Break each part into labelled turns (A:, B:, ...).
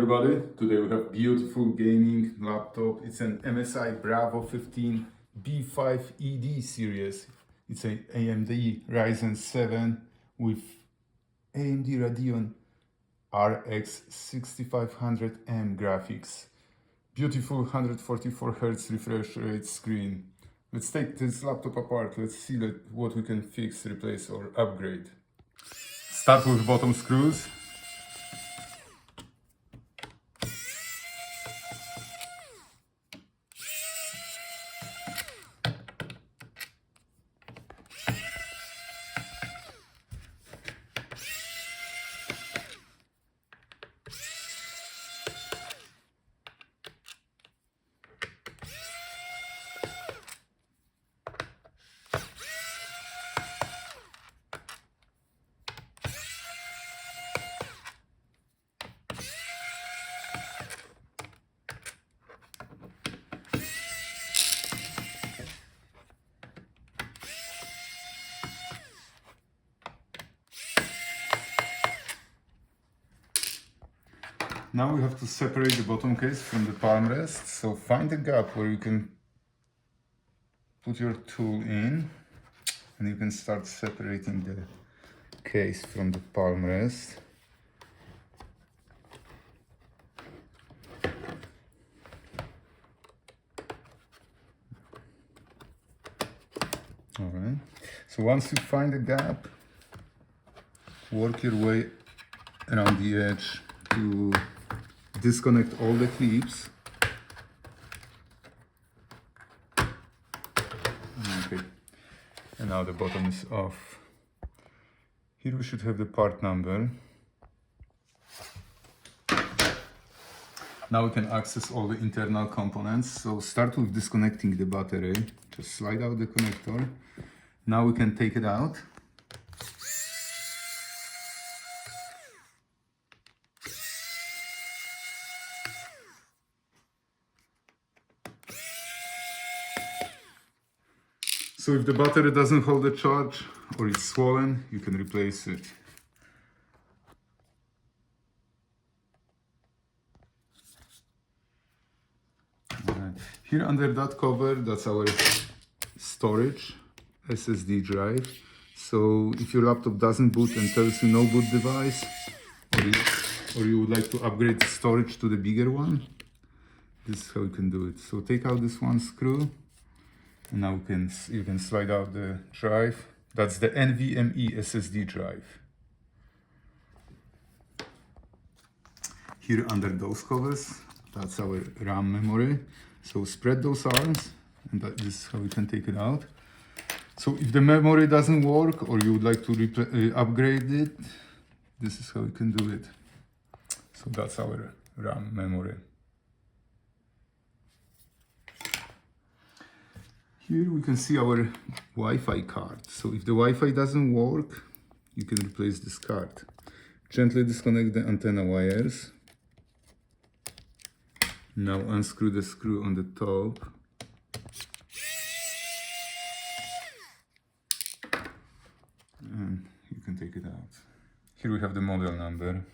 A: everybody, today we have beautiful gaming laptop. It's an MSI Bravo 15 B5ED series. It's an AMD Ryzen 7 with AMD Radeon RX 6500M graphics. Beautiful 144Hz refresh rate screen. Let's take this laptop apart. Let's see what we can fix, replace or upgrade. Start with bottom screws. Now we have to separate the bottom case from the palmrest. So find a gap where you can put your tool in and you can start separating the case from the palmrest. Alright, so once you find a gap, work your way around the edge to disconnect all the clips. Okay, and now the bottom is off. Here we should have the part number. Now we can access all the internal components. So start with disconnecting the battery. Just slide out the connector. Now we can take it out. So if the battery doesn't hold the charge or it's swollen, you can replace it. Here under that cover, that's our storage SSD drive. So if your laptop doesn't boot and tells you no boot device, or you would like to upgrade the storage to the bigger one, this is how you can do it. So take out this one screw. And now you can slide out the drive. That's the NVMe SSD drive. Here under those covers, that's our RAM memory. So spread those arms, and this is how you can take it out. So if the memory doesn't work or you would like to upgrade it, this is how you can do it. So that's our RAM memory. Here we can see our Wi-Fi card. So if the Wi-Fi doesn't work, you can replace this card. Gently disconnect the antenna wires. Now unscrew the screw on the top. And you can take it out. Here we have the model number.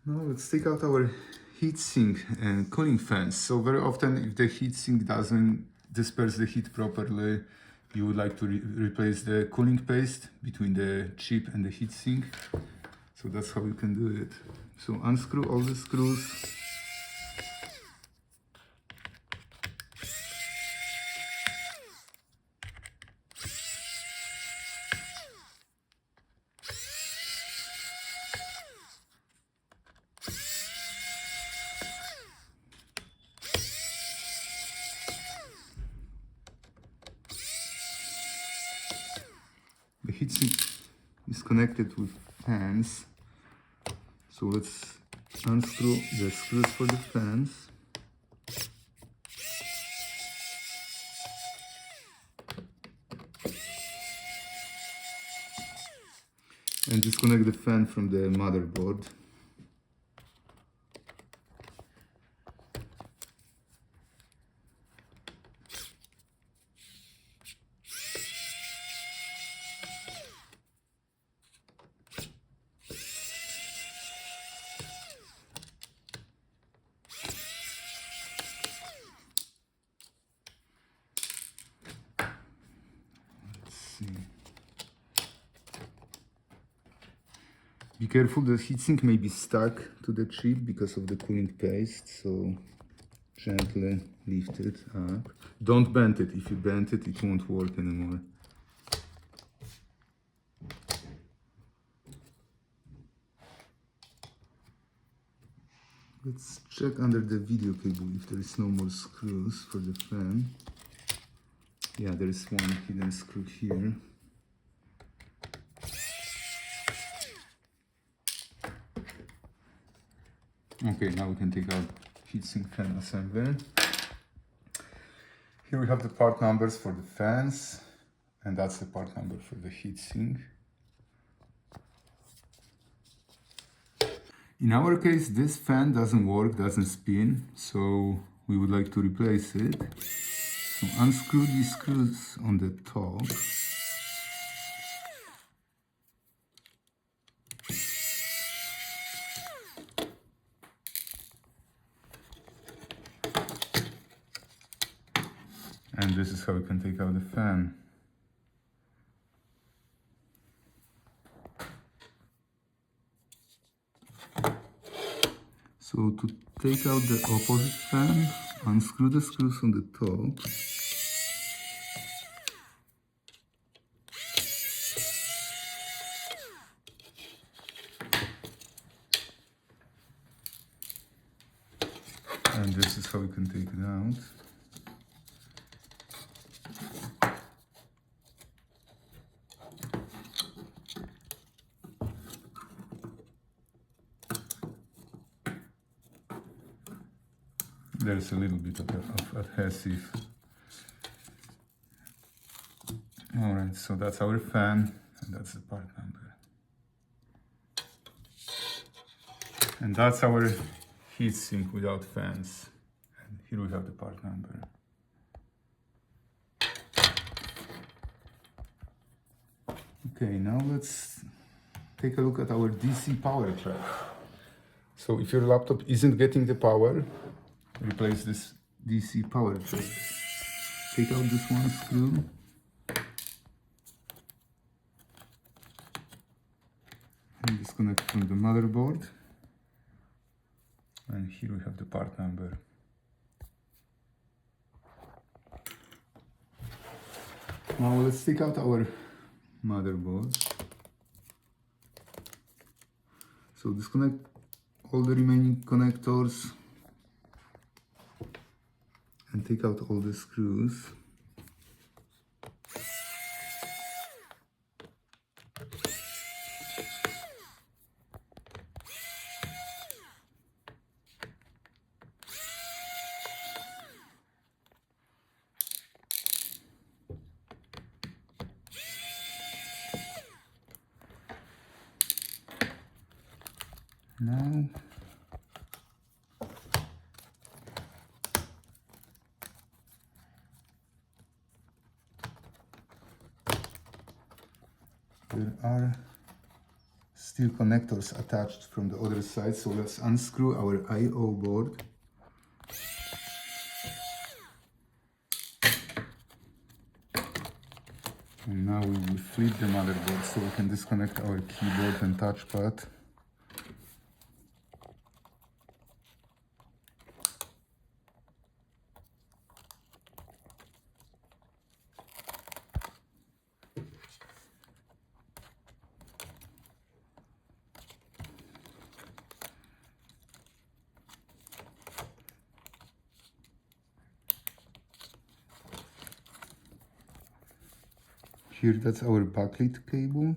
A: Now let's take out our heatsink and cooling fans. So very often if the heatsink doesn't disperse the heat properly, you would like to replace the cooling paste between the chip and the heatsink. So that's how you can do it. So unscrew all the screws. The heatsink is connected with fans, so let's unscrew the screws for the fans. And disconnect the fan from the motherboard. Be careful, the heatsink may be stuck to the chip because of the cooling paste, so gently lift it up. Don't bend it. If you bend it, it won't work anymore. Let's check under the video cable if there is no more screws for the fan. Yeah, there is one hidden screw here. Okay, now we can take out heatsink fan assembly. Here we have the part numbers for the fans, and that's the part number for the heatsink. In our case, this fan doesn't work, doesn't spin, so we would like to replace it. So unscrew these screws on the top. And this is how we can take out the fan. So to take out the opposite fan, unscrew the screws on the top. And this is how we can take it out. There's a little bit of adhesive. Alright, so that's our fan, and that's the part number. And that's our heatsink without fans. And here we have the part number. Okay, now let's take a look at our DC power track. So if your laptop isn't getting the power, replace this DC power track. Take out this one screw. And disconnect from the motherboard. And here we have the part number. Now let's take out our motherboard. So disconnect all the remaining connectors and take out all the screws. Now there are still connectors attached from the other side, so let's unscrew our I/O board. And now we will flip the motherboard so we can disconnect our keyboard and touchpad. Here, that's our backlit cable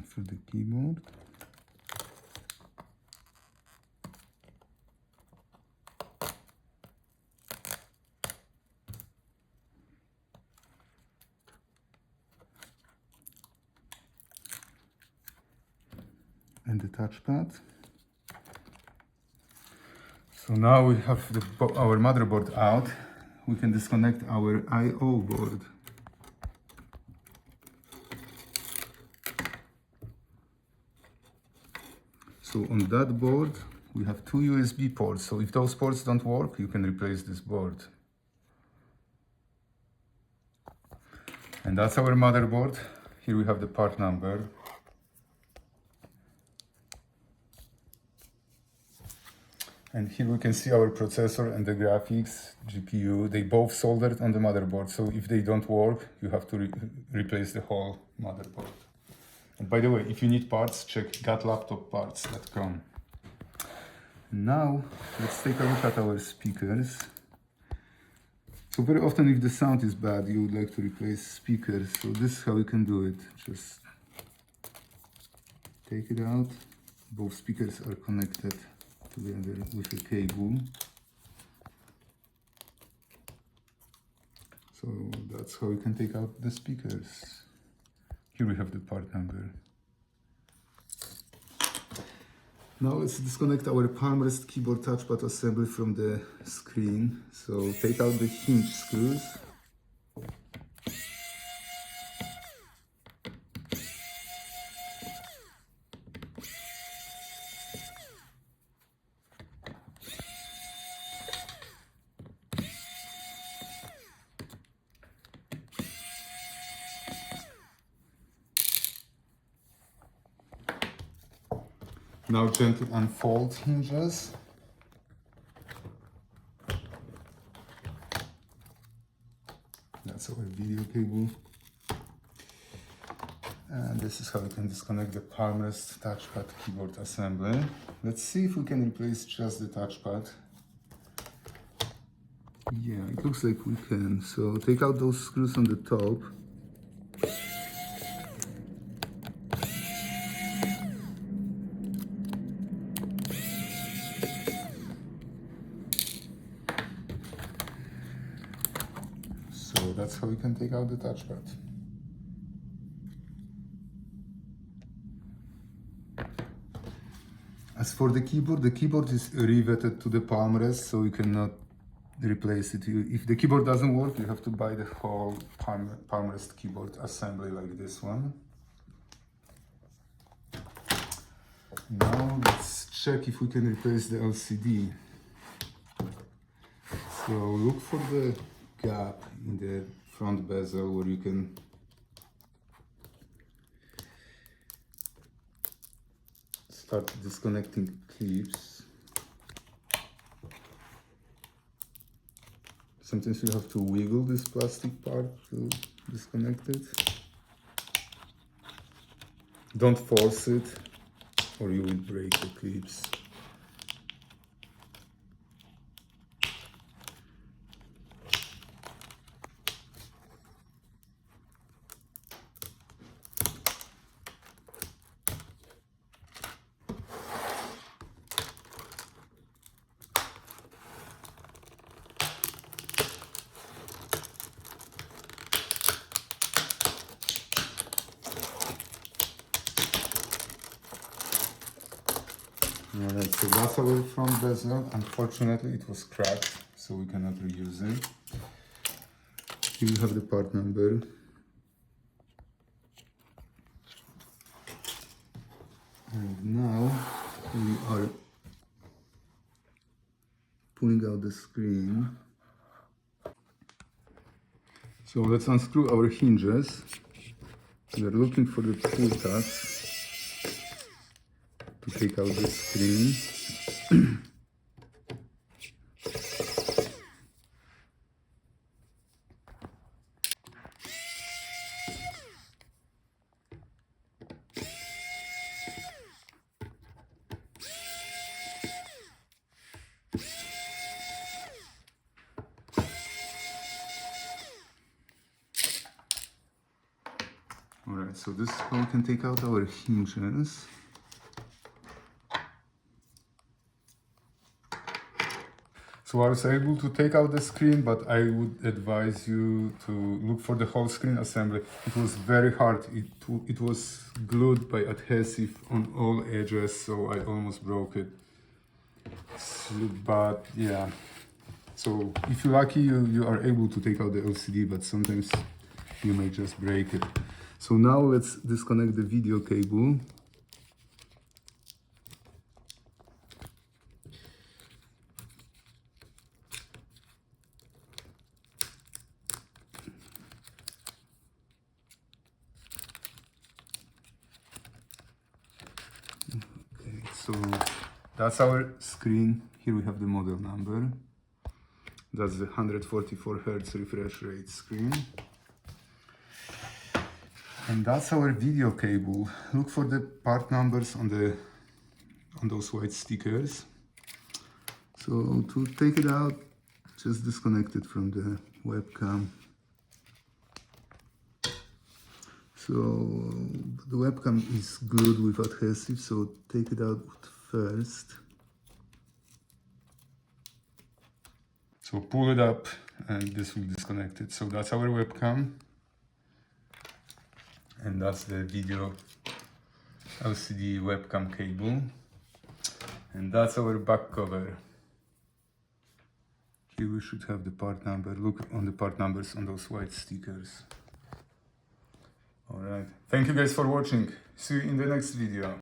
A: for the keyboard. And the touchpad. So now we have our motherboard out. We can disconnect our I/O board. So on that board, we have two USB ports. So if those ports don't work, you can replace this board. And that's our motherboard. Here we have the part number. And here we can see our processor and the graphics, GPU. They both soldered on the motherboard. So if they don't work, you have to replace the whole motherboard. And by the way, if you need parts, check gotlaptopparts.com. Now, let's take a look at our speakers. So very often if the sound is bad, you would like to replace speakers. So this is how you can do it. Just take it out. Both speakers are connected together with a cable. So that's how you can take out the speakers. Here we have the part number. Now let's disconnect our Palmrest keyboard touchpad assembly from the screen. So take out the hinge screws. Now gently unfold hinges. That's our video cable. And this is how we can disconnect the Palmrest touchpad keyboard assembly. Let's see if we can replace just the touchpad. Yeah, it looks like we can. So take out those screws on the top. So that's how we can take out the touchpad. As for the keyboard is riveted to the Palmrest, so you cannot replace it. If the keyboard doesn't work, you have to buy the whole Palmrest keyboard assembly like this one. Now let's check if we can replace the LCD. So look for the gap in the front bezel where you can start disconnecting clips. Sometimes you have to wiggle this plastic part to disconnect it. Don't force it or you will break the clips. Alright, so that's our front bezel. Unfortunately, it was cracked, so we cannot reuse it. Here you have the part number. And now we are pulling out the screen. So let's unscrew our hinges. We are looking for the pull tabs to take out the screen. Alright, so this is how we can take out our hinges. So I was able to take out the screen, but I would advise you to look for the whole screen assembly. It was very hard. It was glued by adhesive on all edges, so I almost broke it. But yeah, so if you're lucky, you are able to take out the LCD, but sometimes you may just break it. So now let's disconnect the video cable. Okay, so that's our screen Here we have the model number. That's the 144 Hz refresh rate screen. And that's our video cable. Look for the part numbers on those white stickers. So to take it out, just disconnect it from the webcam. So the webcam is glued with adhesive, so take it out first. So pull it up and this will disconnect it. So that's our webcam. And that's the video LCD webcam cable. And that's our back cover. Here we should have the part number. Look on the part numbers on those white stickers. Alright. Thank you guys for watching. See you in the next video.